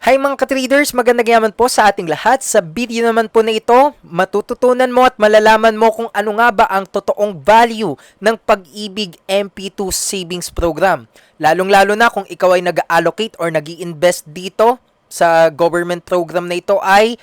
Hi mga ka-traders, magandang yaman po sa ating lahat. Sa video naman po na ito, matututunan mo at malalaman mo kung ano nga ba ang totoong value ng Pag-ibig MP2 Savings Program. Lalong-lalo na kung ikaw ay nag-allocate or nag-i-invest dito sa government program na ito ay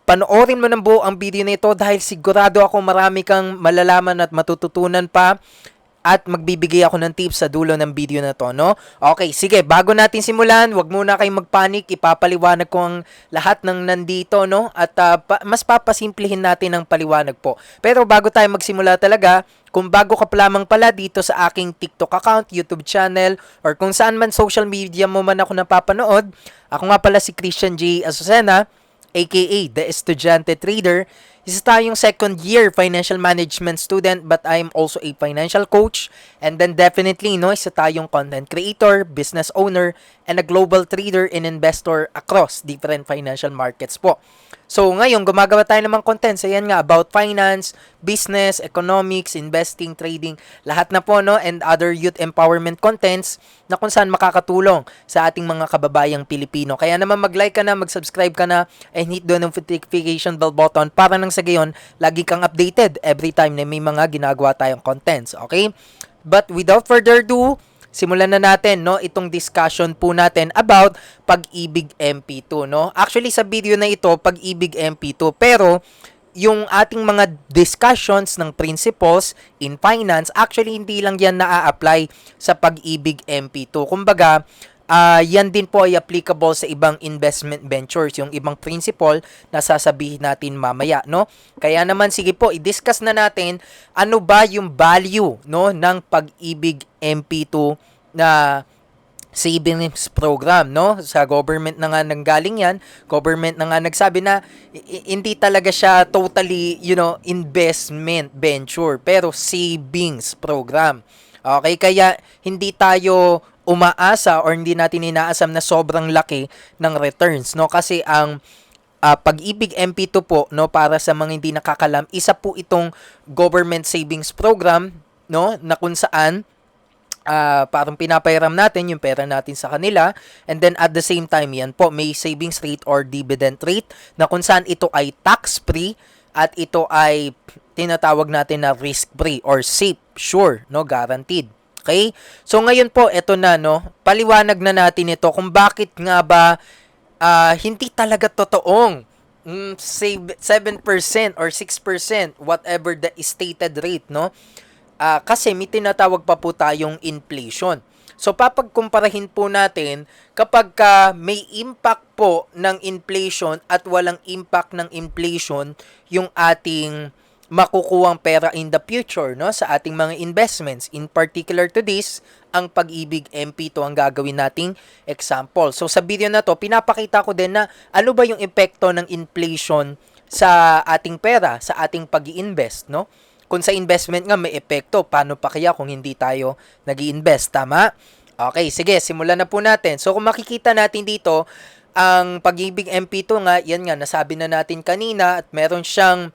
panoorin mo ng buo ang video na ito dahil sigurado ako marami kang malalaman at matututunan pa at magbibigay ako ng tips sa dulo ng video na to, no? Okay, sige, bago natin simulan, wag muna kayong magpanik, ipapaliwanag ko ang lahat ng nandito, no? At mas papasimplihin natin ang paliwanag po. Pero bago tayo magsimula talaga, kung bago ka pa lamang pala dito sa aking TikTok account, YouTube channel, or kung saan man social media mo man ako napapanood, ako nga pala si Christian J. Azucena, aka The Estudyante Trader. Isa tayong second year financial management student but I'm also a financial coach, and then definitely isa tayong content creator, business owner, and a global trader and investor across different financial markets po. So ngayon gumagawa tayo ng mga contents, ayan nga, about finance, business, economics, investing, trading, lahat na po, no, and other youth empowerment contents na kung saan makakatulong sa ating mga kababayang Pilipino. Kaya naman mag-like ka na, mag-subscribe ka na, and hit the notification bell button para nang sa gayon, lagi kang updated every time na may mga ginagawa tayong contents, okay? But without further ado, simulan na natin, no, itong discussion po natin about Pag-ibig MP2, no. Actually sa video na ito, Pag-ibig MP2, pero yung ating mga discussions ng principles in finance, actually hindi lang yan na-apply sa Pag-ibig MP2. Kumbaga, yan din po ay applicable sa ibang investment ventures, yung ibang principle na sasabihin natin mamaya, no? Kaya naman, sige po, i-discuss na natin ano ba yung value, no, ng Pag-ibig MP2 na savings program, no? Sa government na nga nanggaling yan, government na nga nagsabi na hindi talaga siya totally, investment venture, pero savings program. Okay, kaya hindi tayo umaasa or hindi natin inaasam na sobrang laki ng returns, no? Kasi ang Pag-ibig MP2 po, no, para sa mga hindi nakakalam, isa po itong government savings program, no, na kung saan parang pinapairam natin yung pera natin sa kanila, and then at the same time yan po may savings rate or dividend rate na kung saan ito ay tax free at ito ay tinatawag natin na risk free or safe, sure, no, guaranteed. Okay? So ngayon po, ito na, no, paliwanag na natin ito kung bakit nga ba hindi talaga totoong save 7% or 6%, whatever the stated rate, no? Kasi may tinatawag pa po tayong inflation. So papagkumparahin po natin kapag may impact po ng inflation at walang impact ng inflation yung ating makukuhang pera in the future, no, sa ating mga investments. In particular to this, ang Pag-ibig MP2 ang gagawin nating example. So sa video na to, pinapakita ko din na ano ba yung epekto ng inflation sa ating pera, sa ating pag-i-invest, no? Kung sa investment nga may epekto, paano pa kaya kung hindi tayo nag-i-invest, tama? Okay, sige, simulan na po natin. So kung makikita natin dito, ang Pag-ibig MP2 nga, yan nga, nasabi na natin kanina at meron siyang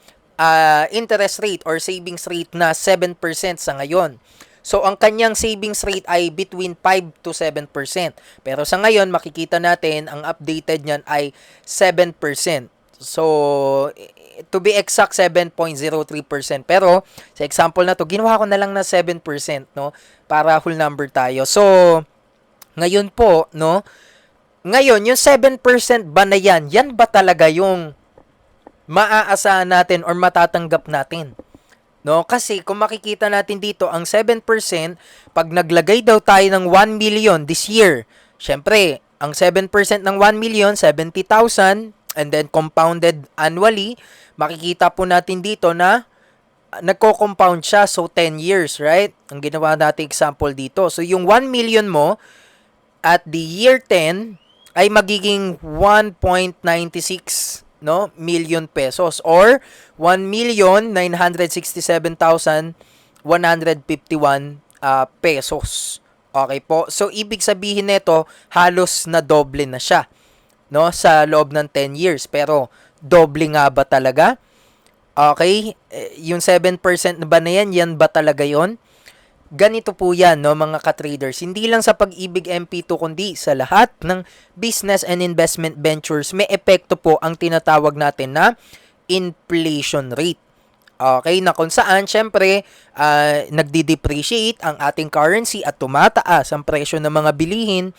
interest rate or savings rate na 7% sa ngayon. So ang kanyang savings rate ay between 5 to 7%. Pero sa ngayon, makikita natin, ang updated niyan ay 7%. So, to be exact, 7.03%. Pero, sa example na to, ginawa ko na lang na 7%, no? Para whole number tayo. So, ngayon po, no? Ngayon, yung 7% ba na yan ba talaga yung maaasahan natin or matatanggap natin? No? Kasi, kung makikita natin dito, ang 7%, pag naglagay daw tayo ng 1 million this year, syempre, ang 7% ng 1 million, 70,000, and then compounded annually, makikita po natin dito na nagko-compound siya, so 10 years, right? Ang ginawa natin example dito. So yung 1 million mo at the year 10 ay magiging 1.96, no, million pesos or 1,967,151 pesos. Okay po. So ibig sabihin nito, halos na doble na siya, no, sa loob ng 10 years. Pero doble nga ba talaga? Okay, yung 7% ba na yan ba talaga yon? ganito po yan, no, mga ka-traders. Hindi lang sa Pag-ibig MP2 kundi sa lahat ng business and investment ventures may epekto po ang tinatawag natin na inflation rate. Okay, na kung saan syempre nagdi-depreciate ang ating currency at tumataas ang presyo ng mga bilihin.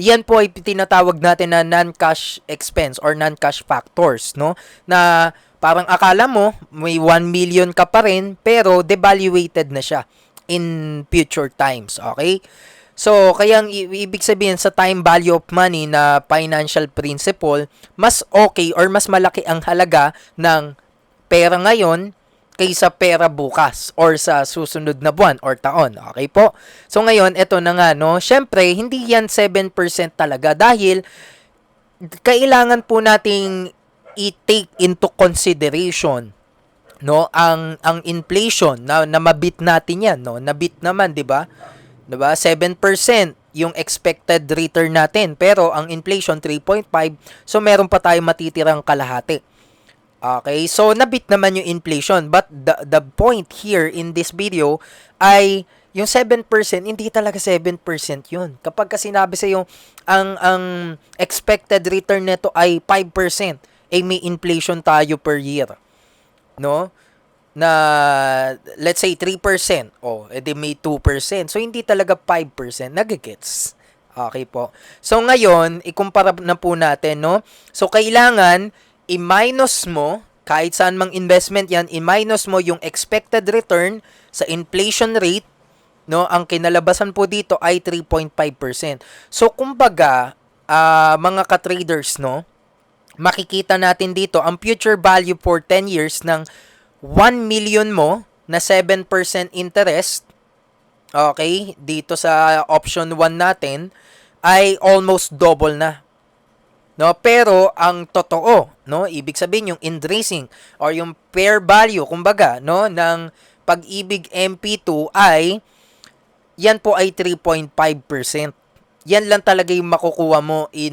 Yan po ay tinatawag natin na non-cash expense or non-cash factors, no? Na parang akala mo may 1 million ka pa rin pero devaluated na siya in future times, okay? So, kaya ang ibig sabihin sa time value of money na financial principle, mas okay or mas malaki ang halaga ng pera ngayon kaysa pera bukas or sa susunod na buwan or taon. Okay po? So ngayon, eto na nga, no? Syempre, hindi yan 7% talaga dahil kailangan po nating i-take into consideration, no, ang inflation na mabit natin yan, no? Nabit naman, 'di ba? 'Di ba? 7% yung expected return natin, pero ang inflation 3.5, so meron pa tayong matitirang kalahati. Okay, so nabit naman yung inflation, but the point here in this video ay yung 7%, hindi talaga 7% yun. Kapag kasi sinabi sa yung ang expected return nito ay 5%, may inflation tayo per year, no? Na let's say 3%, edi may 2%. So hindi talaga 5%, nagigets. Okay po. So ngayon, ikumpara na po natin, no? So kailangan i-minus mo, kahit saan mang investment yan, i-minus mo yung expected return sa inflation rate, no? Ang kinalabasan po dito ay 3.5%. So, kumbaga, mga ka-traders, no? Makikita natin dito, ang future value for 10 years ng 1 million mo na 7% interest, okay, dito sa option 1 natin, ay almost double na. No, pero ang totoo, no, ibig sabihin yung increasing or yung fair value kumbaga, no, ng Pag-ibig MP2 ay yan po ay 3.5%. Yan lang talaga yung makukuha mo in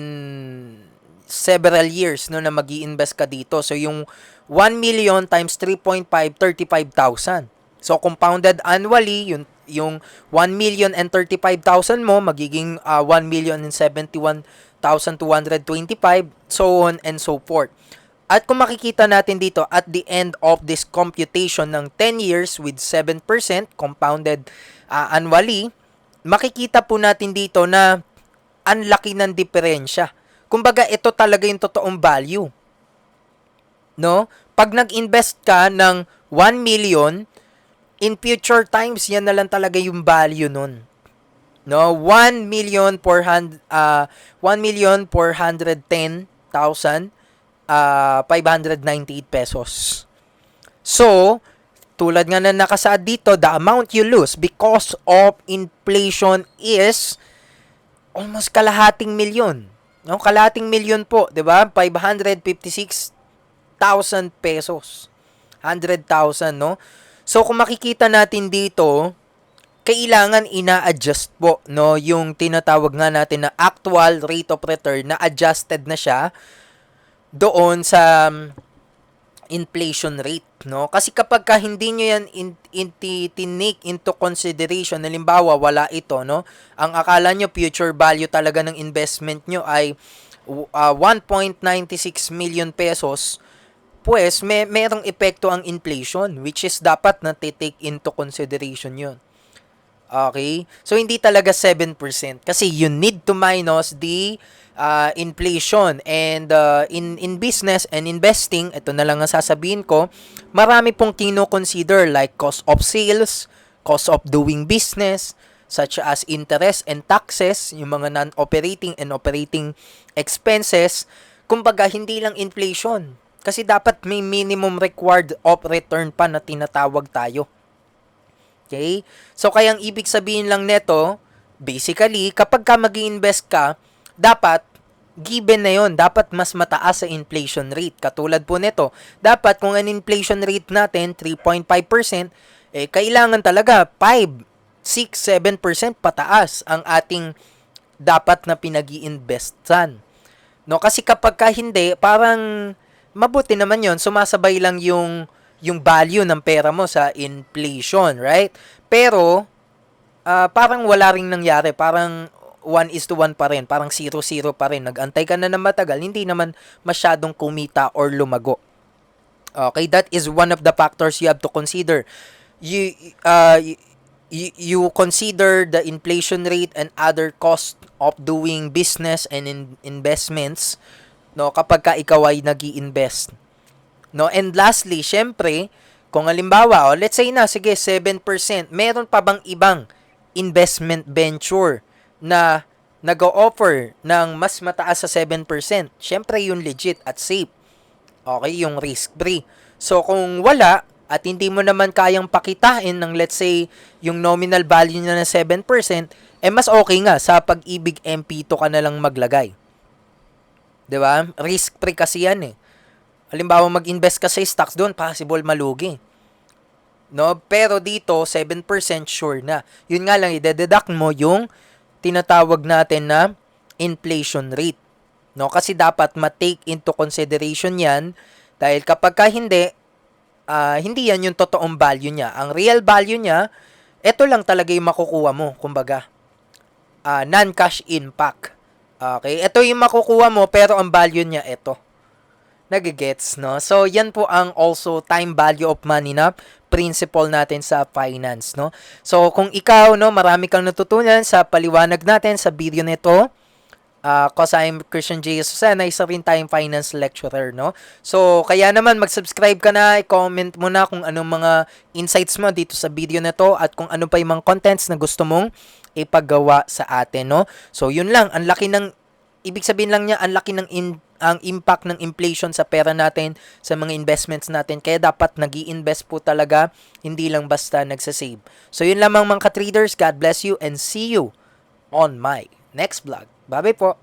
several years, no, na magi-invest ka dito. So yung 1 million times 3.5, 35,000. So compounded annually, yung 1 million and 35,000 mo magiging 1 million and 71,225, so on and so forth. At kung makikita natin dito at the end of this computation ng 10 years with 7% compounded annually, makikita po natin dito na ang laki ng diferensya. Kumbaga ito talaga yung totoong value. No? Pag nag-invest ka ng 1 million, in future times yan na lang talaga yung value nun. No, 1,410,598 pesos. So, tulad nga na nakasaad dito, the amount you lose because of inflation is almost kalahating milyon. No, kalahating milyon po, 'di ba? 556,000 pesos. 100,000, no? So, kung makikita natin dito, kailangan ina-adjust po, no, yung tinatawag nga natin na actual rate of return na adjusted na siya doon sa inflation rate, no? Kasi kapag hindi nyo yan tinake into consideration, halimbawa wala ito, no? Ang akala nyo future value talaga ng investment nyo ay 1.96 million pesos, pues merong epekto ang inflation, which is dapat na take into consideration yun. Okay? So, hindi talaga 7%. Kasi you need to minus the inflation. And in business and investing, ito na lang ang sasabihin ko, marami pong kino-consider like cost of sales, cost of doing business, such as interest and taxes, yung mga non-operating and operating expenses. Kumbaga, hindi lang inflation. Kasi dapat may minimum required of return pa na tinatawag tayo. Okay? So, kaya ang ibig sabihin lang neto, basically, kapag ka mag-i-invest ka, dapat, given na yon, dapat mas mataas sa inflation rate. Katulad po neto, dapat kung ang inflation rate natin, 3.5%, kailangan talaga 5, 6, 7% pataas ang ating dapat na pinag-i-investan. No? Kasi kapag ka hindi, parang mabuti naman yon, sumasabay lang yung value ng pera mo sa inflation, right? Pero, parang wala ring nangyari. Parang 1:1 pa rin. Parang 0-0 pa rin. Nag-antay ka na ng matagal, hindi naman masyadong kumita or lumago. Okay, that is one of the factors you have to consider. You, you consider the inflation rate and other cost of doing business and investments, no, kapag ka ikaw ay nag-i-invest. No, and lastly, syempre, kung halimbawa, let's say na, sige, 7%, meron pa bang ibang investment venture na nag-o-offer ng mas mataas sa 7%? Syempre, yung legit at safe. Okay, yung risk-free. So, kung wala, at hindi mo naman kayang pakitain ng, let's say, yung nominal value niya na 7%, mas okay nga, sa Pag-ibig MP2 ka na lang maglagay. 'Di ba? Risk-free kasi yan eh. Halimbawa, mag-invest ka sa stocks doon, possible malugi. No? Pero dito, 7% sure na. Yun nga lang, i-deduct mo yung tinatawag natin na inflation rate. No? Kasi dapat ma-take into consideration yan dahil kapag ka hindi yan yung totoong value niya. Ang real value niya, ito lang talaga yung makukuha mo. Kumbaga, non-cash impact. Okay? Ito yung makukuha mo pero ang value niya ito. Nagigets, no? So, yan po ang also time value of money na principle natin sa finance, no? So, kung ikaw, no, marami kang natutunan sa paliwanag natin sa video nito, cause I'm Christian J. Susana, isa rin tayong finance lecturer, no? So, kaya naman mag-subscribe ka na, i-comment mo na kung anong mga insights mo dito sa video na to at kung ano pa yung mga contents na gusto mong ipagawa sa atin, no? So, yun lang, ang laki ng, ibig sabihin lang niya, ang laki ng ang impact ng inflation sa pera natin, sa mga investments natin. Kaya dapat nag-i-invest po talaga, hindi lang basta nagsasave. So, yun lamang mga ka-traders. God bless you and see you on my next vlog. Bye-bye po.